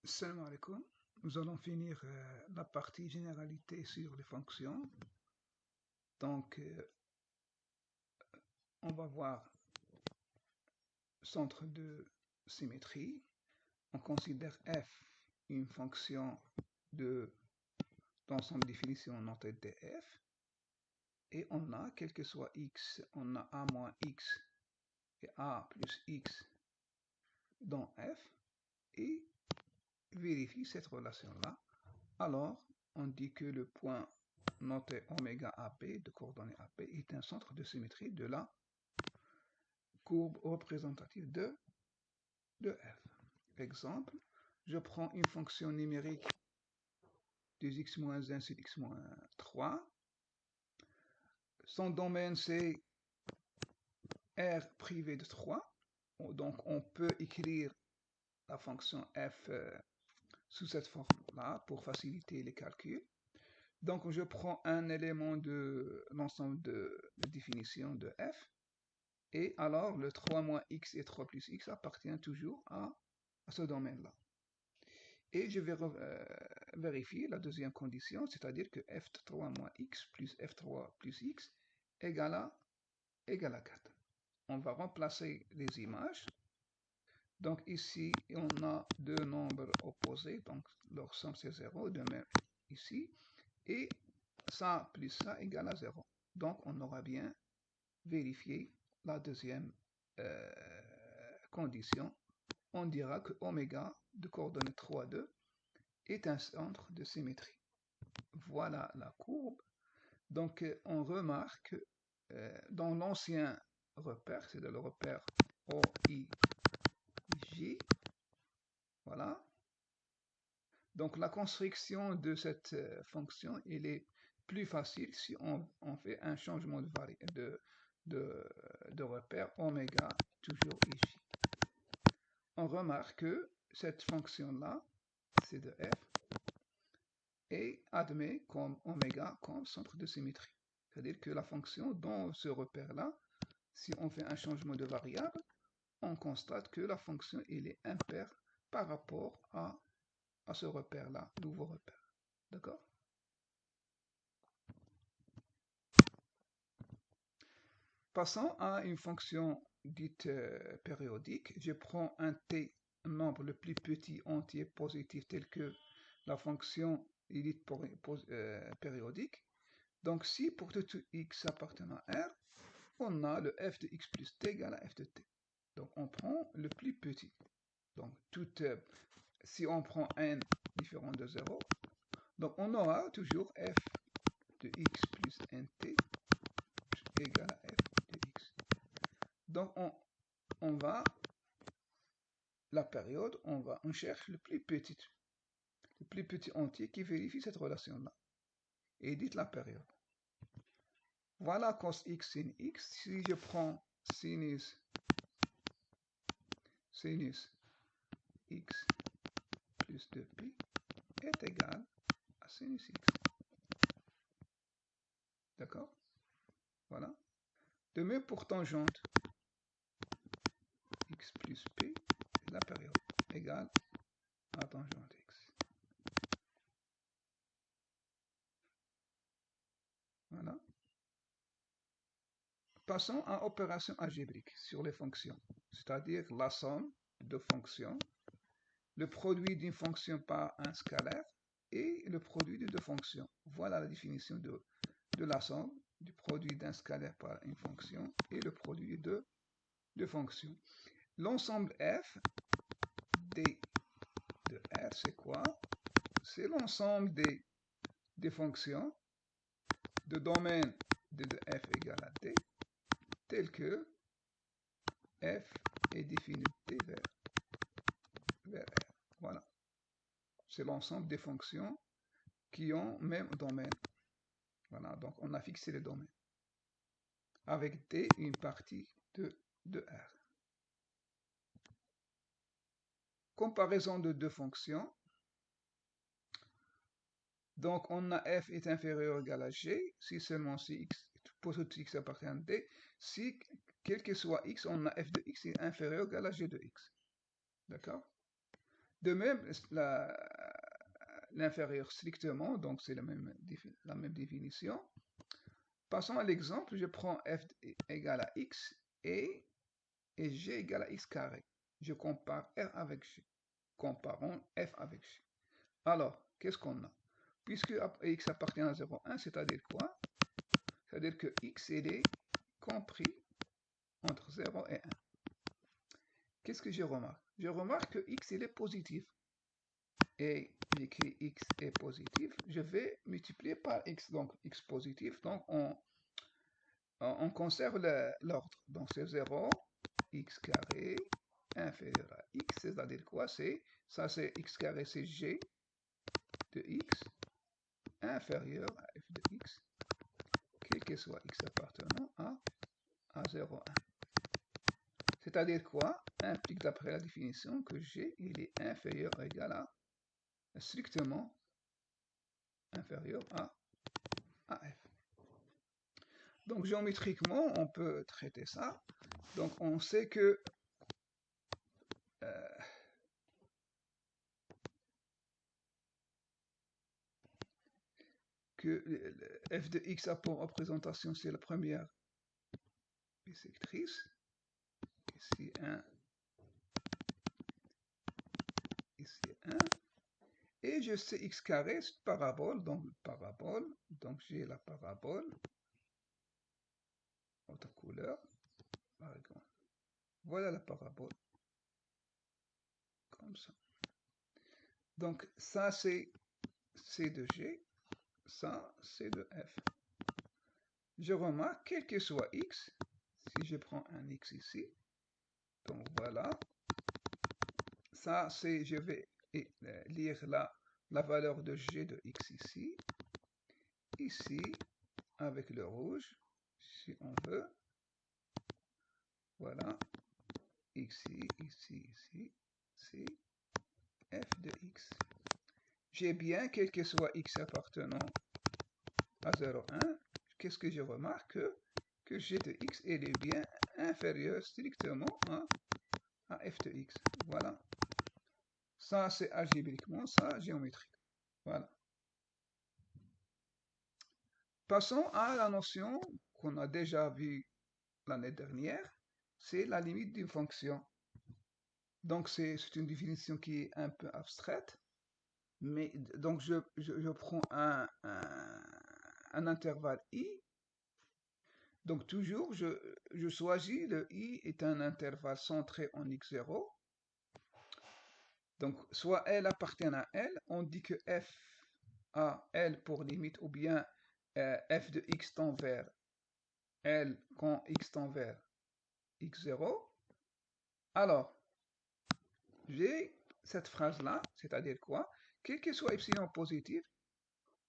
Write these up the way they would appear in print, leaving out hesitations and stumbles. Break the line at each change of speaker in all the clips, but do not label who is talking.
Salam alaikum. Nous allons finir la partie généralité sur les fonctions. Donc, on va voir centre de symétrie. On considère f une fonction d'ensemble de définition notée df. Et on a, quel que soit x, on a a moins x et a plus x dans f. Et vérifie cette relation-là. Alors, on dit que le point noté oméga AP de coordonnées AP est un centre de symétrie de la courbe représentative de f. Exemple, je prends une fonction numérique de x-1 sur x-3. Son domaine c'est R privé de 3. Donc on peut écrire la fonction f sous cette forme-là pour faciliter les calculs. Donc je prends un élément de l'ensemble de définition de f. Et alors, le 3 moins x et 3 plus x appartient toujours à ce domaine-là. Et je vais vérifier la deuxième condition, c'est-à-dire que f3 moins x plus f3 plus x égale à 4. On va remplacer les images. Donc ici, on a deux nombres opposés, donc leur somme c'est 0, de même ici. Et ça plus ça égale à 0. Donc on aura bien vérifié la deuxième condition. On dira que oméga de coordonnées 3, 2 est un centre de symétrie. Voilà la courbe. Donc on remarque dans l'ancien repère, c'est le repère OIJ, voilà. Donc la construction de cette fonction, il est plus facile si on fait un changement de repère oméga toujours ici. On remarque que cette fonction-là, c'est de f, et admet comme oméga comme centre de symétrie. C'est-à-dire que la fonction dans ce repère-là, si on fait un changement de variable, on constate que la fonction elle est impaire par rapport à ce repère-là, nouveau repère. D'accord? Passons à une fonction dite périodique. Je prends un t, un nombre le plus petit entier positif tel que la fonction est dite périodique. Donc si pour tout x appartenant à R, on a le f de x plus t égale à f de t. Donc on prend le plus petit. Donc si on prend n différent de 0, donc on aura toujours f de x plus nt égale à f de x. Donc on va, la période, on cherche le plus petit entier qui vérifie cette relation-là. Et dites la période. Voilà cos x sin x. Si je prends sinus x plus 2pi est égal à sinus x. D'accord? Voilà. De même pour tangente x plus p, la période égale à tangente x. Voilà. Passons à opération algébrique sur les fonctions, c'est-à-dire la somme de fonctions, le produit d'une fonction par un scalaire et le produit de deux fonctions. Voilà la définition de la somme du produit d'un scalaire par une fonction et le produit de deux fonctions. L'ensemble f d de R, c'est quoi? C'est l'ensemble des fonctions de domaine de f égale à d, tel que f est défini d vers R. Voilà. C'est l'ensemble des fonctions qui ont même domaine. Voilà, donc on a fixé le domaine. Avec d, une partie de R. Comparaison de deux fonctions. Donc on a f est inférieur ou égal à g, si seulement si x, pour tout x appartient à d, si quel que soit x, on a f de x est inférieur ou égal à g de x. D'accord? De même, l'inférieur strictement, donc c'est la même définition. Passons à l'exemple, je prends f égale à x et g égale à x carré. Je compare r avec g. Comparons f avec g. Alors, qu'est-ce qu'on a? Puisque x appartient à 0, 1, c'est-à-dire quoi? C'est-à-dire que x est compris entre 0 et 1. Qu'est-ce que je remarque? Je remarque que x est positif. Et j'écris x est positif, je vais multiplier par x, donc x positif, donc on conserve l'ordre. Donc c'est 0, x carré inférieur à x, c'est-à-dire quoi? Ça c'est x carré, c'est g de x inférieur à f de x, quel que soit x appartenant à 0, 1. C'est-à-dire quoi? Implique d'après la définition que g il est inférieur ou égal à strictement inférieur à f. Donc géométriquement, on peut traiter ça. Donc on sait que f de x a pour représentation, c'est la première bisectrice. Ici 1, ici 1. Et je sais x carré, c'est parabole, donc j'ai la parabole, autre couleur, par exemple. Voilà la parabole, comme ça. Donc ça c'est C de G, ça c'est de F. Je remarque, quel que soit x, si je prends un x ici, donc voilà, ça c'est, je vais lire la valeur de g de x ici, avec le rouge, si on veut, voilà, ici, c'est f de x. J'ai bien, quel que soit x appartenant à 0, 1, qu'est-ce que je remarque? Que g de x est bien inférieur strictement à f de x. Voilà. Ça, c'est algébriquement, ça, géométrique. Voilà. Passons à la notion qu'on a déjà vue l'année dernière, c'est la limite d'une fonction. Donc, c'est une définition qui est un peu abstraite, mais donc je prends un intervalle i. Donc, toujours, je choisis le i est un intervalle centré en x0. Donc, soit L appartient à L, on dit que f a L pour limite, ou bien f de x tend vers L quand x tend vers x0. Alors, j'ai cette phrase-là, c'est-à-dire quoi? Quel que soit epsilon positif,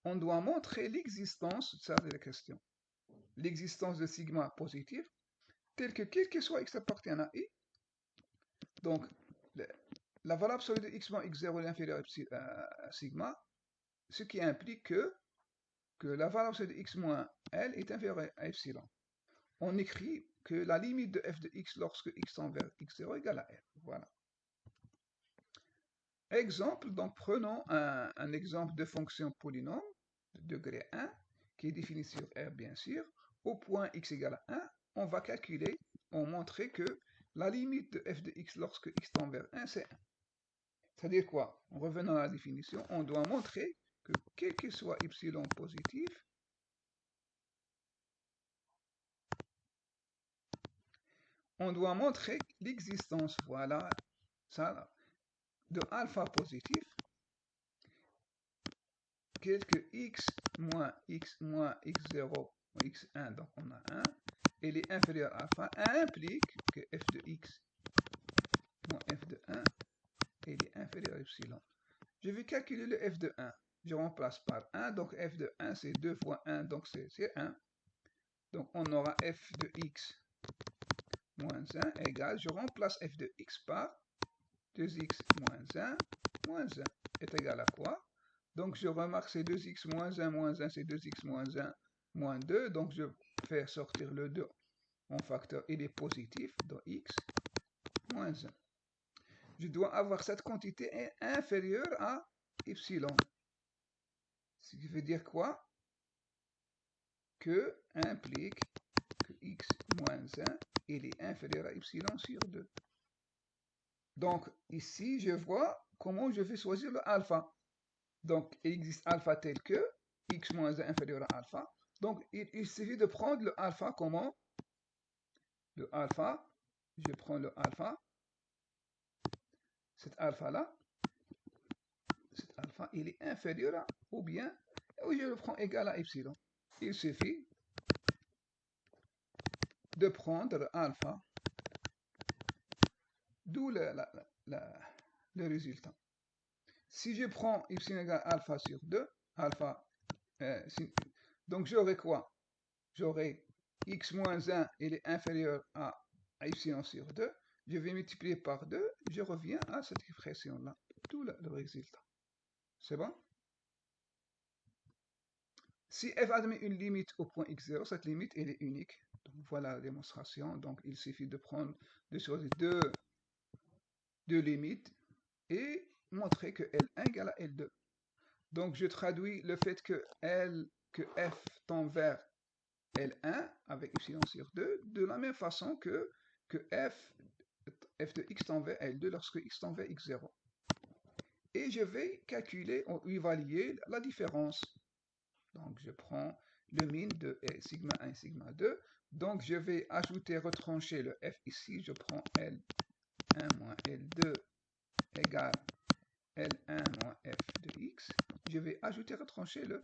on doit montrer l'existence, ça c'est la question, l'existence de sigma positif, tel que quel que soit x appartient à i. Donc, la valeur absolue de x moins x0 est inférieure à sigma, ce qui implique que la valeur absolue de x moins L est inférieure à epsilon. On écrit que la limite de f de x lorsque x tend vers x0 égale à f. Voilà. Exemple, donc prenons un exemple de fonction polynôme de degré 1 qui est défini sur R bien sûr. Au point x égale à 1, on va calculer, on montrer que la limite de f de x lorsque x tend vers 1 c'est 1. C'est-à-dire quoi? En revenant à la définition, on doit montrer que quel que soit epsilon positif, on doit montrer l'existence, voilà, ça, de alpha positif, quel que x moins x0, x1, donc on a 1, il est inférieur à alpha, implique que f de x moins f de 1, il est inférieur à epsilon. Je vais calculer le f de 1. Je remplace par 1, donc f de 1 c'est 2 fois 1, donc c'est 1. Donc on aura f de x moins 1 égale, je remplace f de x par 2x moins 1 est égal à quoi? Donc je remarque c'est 2x moins 1, c'est 2x moins 1, moins 2. Donc je fais sortir le 2 en facteur, il est positif, donc x moins 1. je dois avoir cette quantité inférieure à epsilon. Ce qui veut dire quoi? Que implique que x moins 1 il est inférieur à epsilon sur 2. Donc ici, je vois comment je vais choisir le alpha. Donc il existe alpha tel que x moins 1 inférieur à alpha. Donc il suffit de prendre le alpha comment? Le alpha, je prends le alpha, cet alpha-là, cet alpha, il est inférieur à, ou bien, je le prends égal à epsilon. Il suffit de prendre alpha, d'où le résultat. Si je prends epsilon égale alpha sur 2, alpha, donc j'aurai quoi? J'aurai x moins 1, il est inférieur à epsilon sur 2. Je vais multiplier par 2, je reviens à cette expression-là, tout le résultat. C'est bon? Si f admet une limite au point x0, cette limite elle est unique. Donc voilà la démonstration. Donc il suffit de choisir deux limites et montrer que L1 égale à L2. Donc je traduis le fait que f tend vers L1 avec epsilon sur 2 de la même façon que f de x tend vers L2 lorsque x tend vers x0. Et je vais calculer ou évaluer la différence. Donc je prends le min de sigma 1 et sigma 2. Donc je vais ajouter, retrancher le f ici. Je prends L1 moins L2 égale L1 moins f de x. Je vais ajouter, retrancher le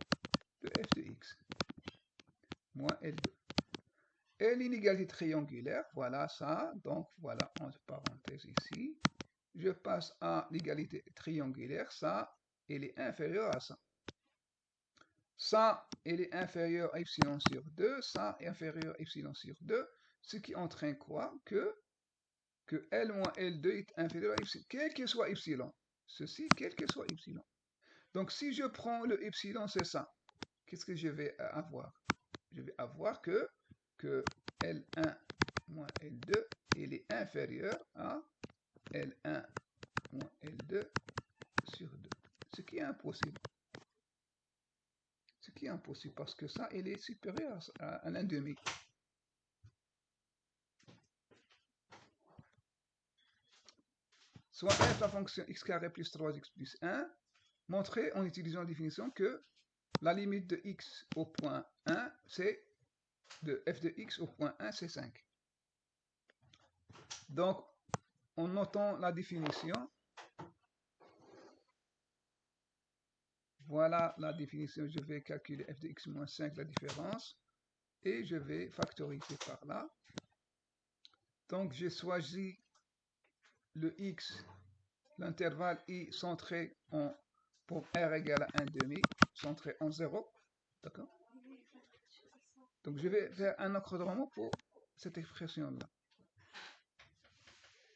f de x moins L2. Et l'inégalité triangulaire, voilà ça. Donc voilà, entre parenthèses ici. Je passe à l'égalité triangulaire. Ça, elle est inférieure à ça. Ça, il est inférieur à epsilon sur 2, ça est inférieur à epsilon sur 2, ce qui entraîne quoi? Que L moins L2 est inférieur à epsilon, quel que soit epsilon. Ceci, quel que soit epsilon. Donc, si je prends le epsilon, c'est ça. Qu'est-ce que je vais avoir? Je vais avoir que L1 moins L2, il est inférieur à L1 moins L2 sur 2, ce qui est impossible. Ce qui est impossible parce que ça, il est supérieur à 1,5. Soit f la fonction x carré plus 3x plus 1, montrer en utilisant la définition que la limite de x au point 1, c'est de f de x au point 1, c'est 5. Donc, en notant la définition, voilà la définition, je vais calculer f de x moins 5, la différence, et je vais factoriser par là. Donc, j'ai choisi le x, l'intervalle i centré pour r égale à 1,5, centré en 0, d'accord? Donc je vais faire un encadrement pour cette expression-là.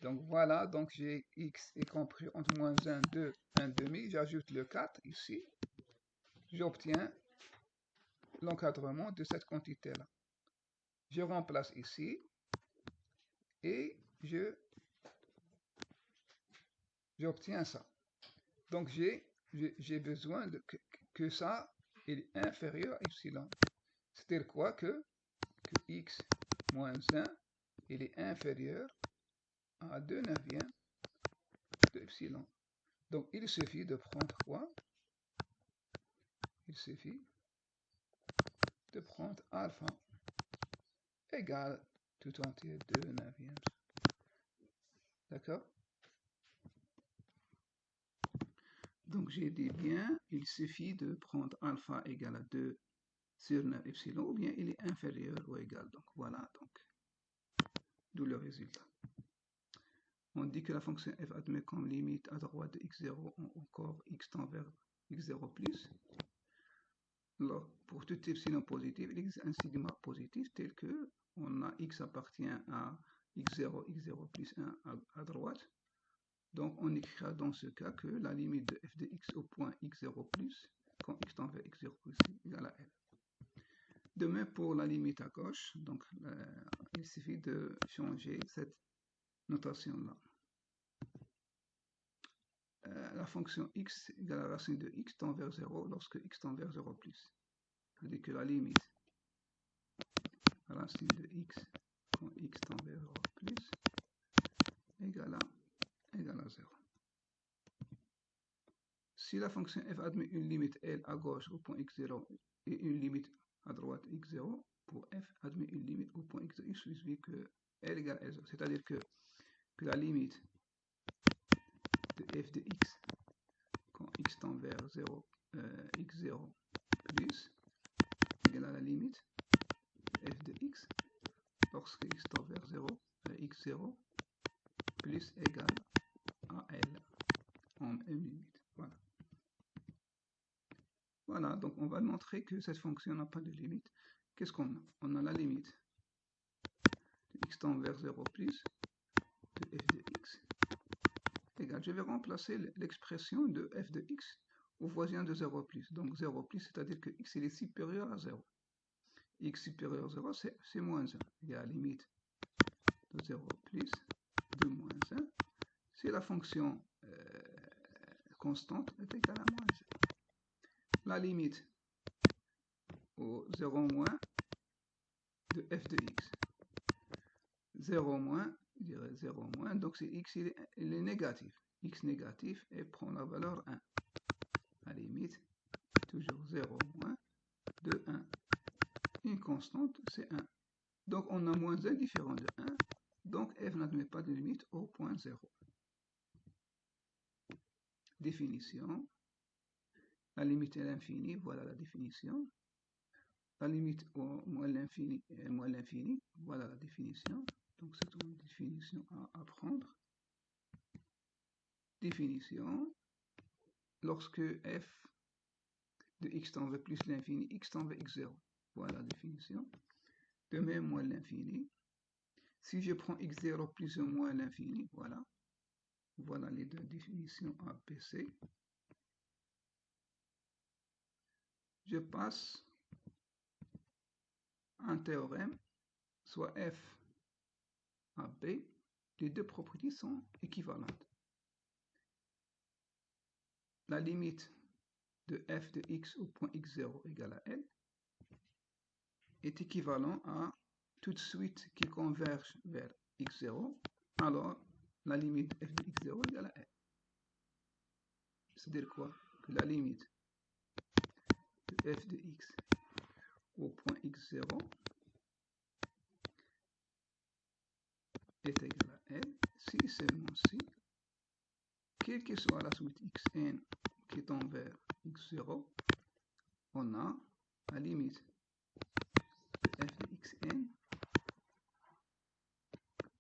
Donc voilà, donc j'ai x est compris entre moins 1, 2, 1,5, j'ajoute le 4 ici, j'obtiens l'encadrement de cette quantité-là. Je remplace ici, et j'obtiens ça. Donc j'ai besoin que ça est inférieur à epsilon. C'est-à-dire quoi? Que x moins 1, il est inférieur à 2/9 de epsilon. Donc il suffit de prendre quoi? Il suffit de prendre alpha égale tout entier 2/9. D'accord? Donc j'ai dit bien, il suffit de prendre alpha égale à 2 sur 9 epsilon, ou bien il est inférieur ou égal. Donc voilà, donc d'où le résultat. On dit que la fonction f admet comme limite à droite de x0 ou encore x tend vers x0 plus. Alors, pour tout epsilon positif, il existe un sigma positif tel que on a x appartient à x0, x0 plus 1 à droite. Donc, on écrira dans ce cas que la limite de f de x au point x0 plus, quand x tend vers x0 plus, est égale à L. De même pour la limite à gauche, donc il suffit de changer cette notation-là. la fonction x égale la racine de x tend vers 0 lorsque x tend vers 0 plus. C'est-à-dire que la limite racine de x quand x tend vers 0 plus égale à 0. Si la fonction f admet une limite L à gauche au point x0 et une limite à droite x0, pour f admet une limite au point x0, il suffit que L égale à 0. C'est-à-dire que la limite de f de x quand x tend vers 0, x0 plus égale à la limite f de x lorsque x tend vers 0, x0 plus égale à L en une limite. Voilà. Voilà, donc on va montrer que cette fonction n'a pas de limite. Qu'est-ce qu'on a? On a la limite de x tend vers 0 plus de f de x égale. Je vais remplacer l'expression de f de x au voisin de 0 plus. Donc 0 plus, c'est-à-dire que x est supérieur à 0. X supérieur à 0, c'est moins 1. Il y a la limite de 0 plus de moins 1. Si la fonction constante est égale à moins 1. La limite au 0 moins de f de x. 0 moins, je dirais 0 moins, donc c'est x, il est négatif. X négatif et prend la valeur 1. La limite, toujours 0 moins de 1. Une constante, c'est 1. Donc on a moins 1 différent de 1. Donc f n'admet pas de limite au point 0. Définition. La limite est l'infini, voilà la définition. La limite au moins l'infini est moins l'infini, voilà la définition. Donc c'est une définition à apprendre. Définition. Lorsque f de x tend vers plus l'infini, x tend vers x0. Voilà la définition. De même, moins l'infini. Si je prends x0 plus ou moins l'infini, voilà. Voilà les deux définitions A, B, C. Je passe un théorème, soit f à b, les deux propriétés sont équivalentes. La limite de f de x au point x0 égale à L est équivalent à toute suite qui converge vers x0, alors la limite f de x0 égale à L. C'est-à-dire quoi? Que la limite de f de x au point x0 est égale à L si seulement si, quelle que soit la suite xn qui tend vers x0, on a la limite de f de xn,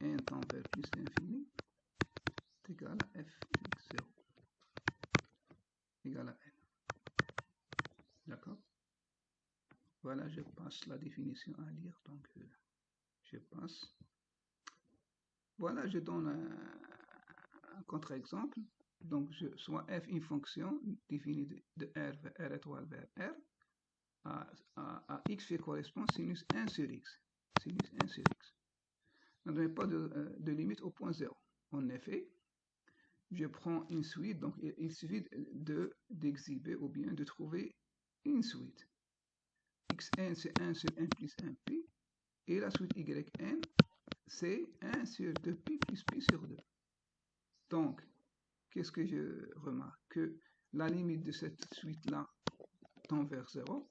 n tend vers plus l'infini, est égal à f de x0 égale à L. D'accord? Voilà, je passe la définition à lire, donc je passe. Voilà, je donne un contre-exemple. Donc, soit f une fonction définie de R vers R étoile vers R, à x fait correspond sinus 1 sur x. Sinus 1 sur x. On n'a pas de limite au point 0. En effet, je prends une suite, donc il suffit d'exhiber ou bien de trouver une suite. xn c'est 1 sur 1 plus 1pi, et la suite yn c'est 1 sur 2pi plus pi sur 2. Donc, qu'est-ce que je remarque? Que la limite de cette suite-là tend vers 0,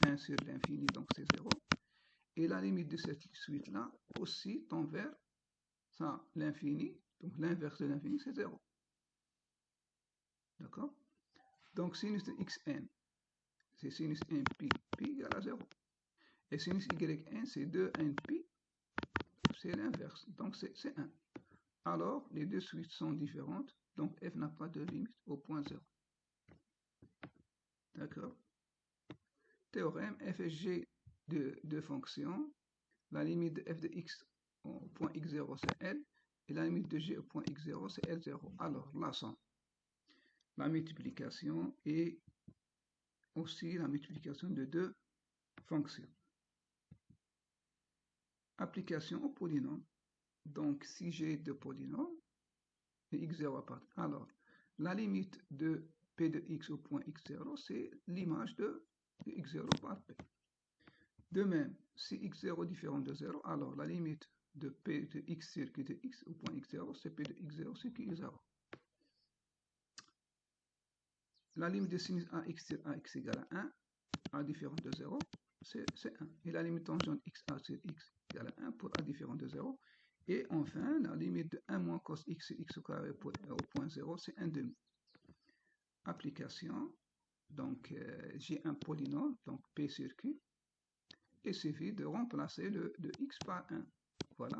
1 sur l'infini, donc c'est 0, et la limite de cette suite-là aussi tend vers l'infini, donc l'inverse de l'infini, c'est 0. D'accord? Donc, sinus de xn, c'est sinus 1 pi, pi égale à 0. Et sinus yn, c'est 2 1 pi, c'est l'inverse, donc c'est 1. Alors, les deux suites sont différentes, donc f n'a pas de limite au point 0. D'accord? Théorème, f et g de deux fonctions, la limite de f de x au point x0 c'est L, et la limite de g au point x0 c'est L0. Alors, là sont la multiplication et aussi la multiplication de deux fonctions. Application au polynôme. Donc, si j'ai deux polynômes, et x0 apparaît. Alors, la limite de P de x au point x0, c'est l'image de x0 par P. De même, si x0 est différent de 0, alors la limite de P de x circuit de x au point x0, c'est P de x0 circuit x0. La limite de sinus AX sur AX égale à 1, A différent de 0, c'est 1. Et la limite tangente XA sur X égale à 1 pour A différent de 0. Et enfin, la limite de 1 moins cos X sur X au carré au point 0, c'est 1 demi. Application, donc j'ai un polynôme, donc P sur Q. Il suffit de remplacer le X par 1. Voilà.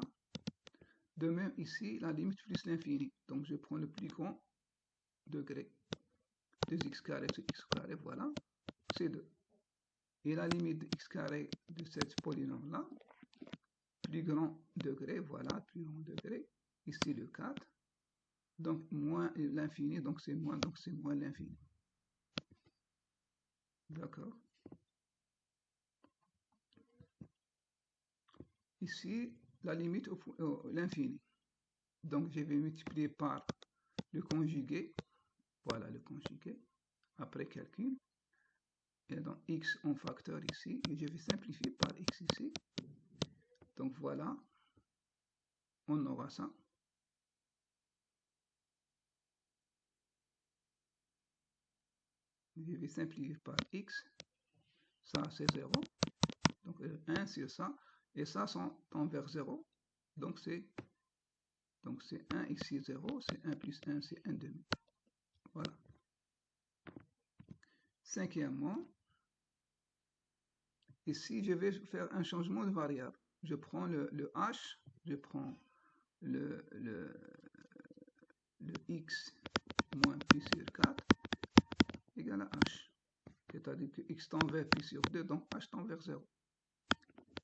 De même ici, la limite plus l'infini. Donc je prends le plus grand degré. 2x carré sur x carré, voilà, c'est 2. Et la limite de x carré de cette polynôme-là, plus grand degré, voilà, plus grand degré, ici le 4, donc moins l'infini, donc c'est moins l'infini. D'accord. Ici, la limite l'infini. Donc je vais multiplier par le conjugué, voilà le conjugué, après calcul. Et donc x en facteur ici, et je vais simplifier par x ici. Donc voilà, on aura ça. Je vais simplifier par x, ça c'est 0, donc 1 sur ça, et ça tend vers 0, donc c'est 1 ici 0, c'est 1 plus 1, c'est 1 demi. Voilà. Cinquièmement, ici je vais faire un changement de variable. Je prends le h, je prends le x moins pi sur 4 égale à h. C'est-à-dire que x tend vers pi sur 2, donc h tend vers 0.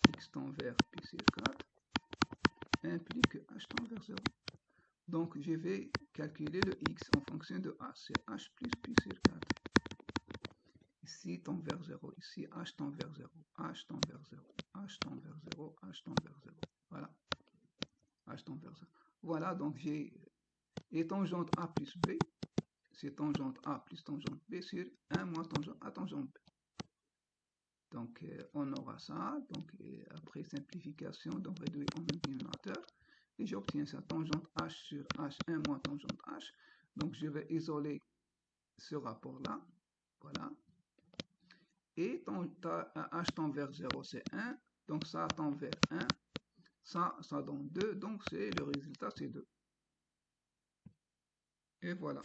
X tend vers pi sur 4 implique que h tend vers 0. Donc je vais calculer le x en fonction de h, c'est h plus pi sur 4. Ici tend vers 0, ici h tend vers 0, h tend vers 0, h tend vers 0, h tend vers 0. Voilà, h tend vers 0. Voilà, donc j'ai et tangente a plus b, c'est tangente a plus tangente b sur 1 moins tangente a tangente b. Donc on aura ça, donc après simplification, donc réduire en même dénominateur, et j'obtiens ça, tangente h sur h1 moins tangente h. Donc je vais isoler ce rapport-là, voilà. Et h tend vers 0, c'est 1, donc ça tend vers 1, ça donne 2, donc le résultat c'est 2. Et voilà.